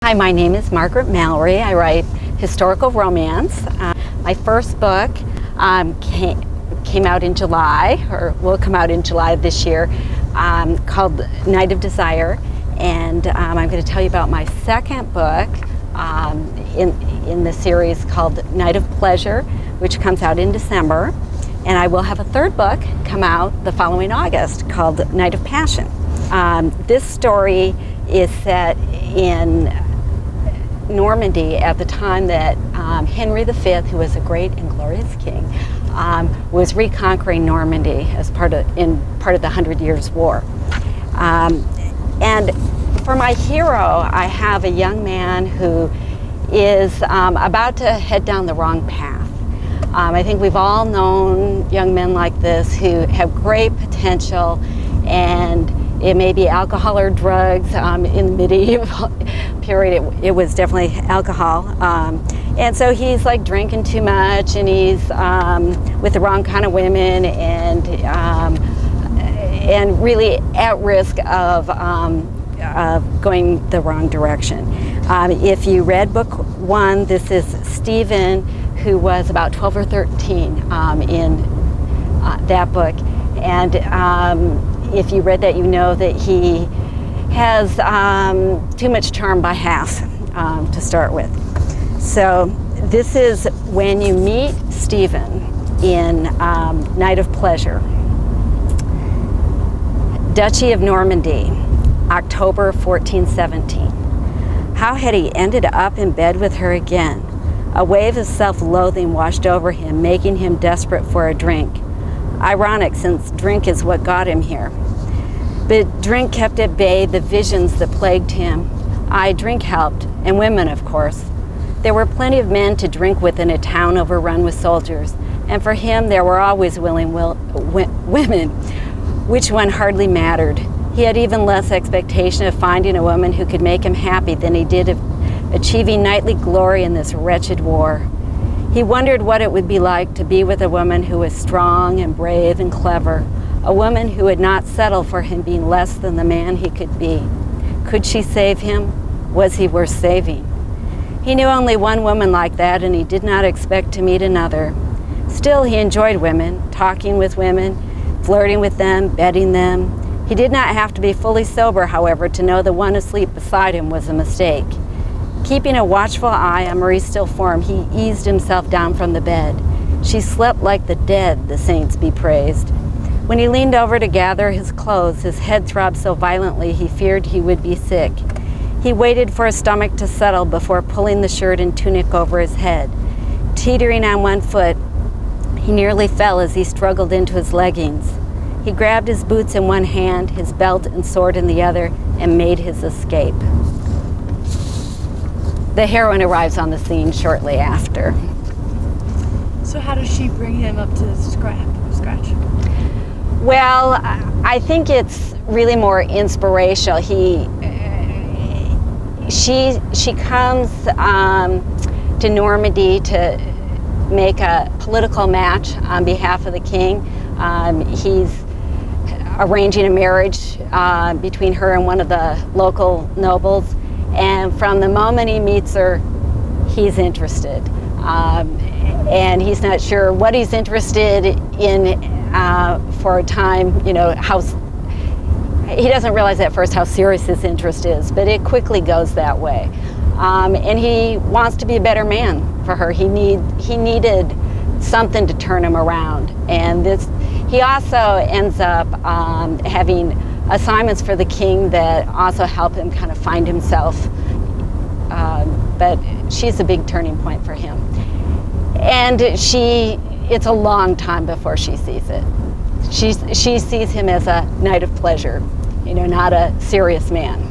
Hi, my name is Margaret Mallory. I write historical romance. My first book came out in July, or will come out in July of this year, called Night of Desire. And I'm going to tell you about my second book in the series called Night of Pleasure, which comes out in December. And I will have a third book come out the following August called Night of Passion. This story is set in Normandy at the time that Henry V, who was a great and glorious king, was reconquering Normandy as part of the 100 Years' War. And for my hero, I have a young man who is about to head down the wrong path. I think we've all known young men like this who have great potential, and it may be alcohol or drugs. In the medieval period, it was definitely alcohol. And so he's like drinking too much, and he's with the wrong kind of women, and really at risk of going the wrong direction. If you read book 1, this is Stephen, who was about 12 or 13 in that book. And if you read that, you know that he has too much charm by half to start with. So this is when you meet Stephen in Night of Pleasure. Duchy of Normandy, October 1417. How had he ended up in bed with her again? A wave of self-loathing washed over him, making him desperate for a drink. Ironic, since drink is what got him here. But drink kept at bay the visions that plagued him. Drink helped, and women, of course. There were plenty of men to drink with in a town overrun with soldiers, and for him there were always willing women. Which one hardly mattered. He had even less expectation of finding a woman who could make him happy than he did of achieving knightly glory in this wretched war. He wondered what it would be like to be with a woman who was strong and brave and clever, a woman who would not settle for him being less than the man he could be. Could she save him? Was he worth saving? He knew only one woman like that, and he did not expect to meet another. Still, he enjoyed women, talking with women, flirting with them, betting them. He did not have to be fully sober, however, to know the one asleep beside him was a mistake. Keeping a watchful eye on Marie's still form, he eased himself down from the bed. She slept like the dead, the saints be praised. When he leaned over to gather his clothes, his head throbbed so violently he feared he would be sick. He waited for his stomach to settle before pulling the shirt and tunic over his head. Teetering on one foot, he nearly fell as he struggled into his leggings. He grabbed his boots in one hand, his belt and sword in the other, and made his escape. The heroine arrives on the scene shortly after. So how does she bring him up to scratch? Well, I think it's really more inspirational. She comes to Normandy to make a political match on behalf of the king. He's arranging a marriage between her and one of the local nobles. And from the moment he meets her, he's interested. And he's not sure what he's interested in for a time, he doesn't realize at first how serious his interest is, but it quickly goes that way. And he wants to be a better man for her. He needed something to turn him around. And he also ends up having assignments for the king that also help him kind of find himself. But she's a big turning point for him. And it's a long time before she sees it. She sees him as a knight of pleasure, not a serious man.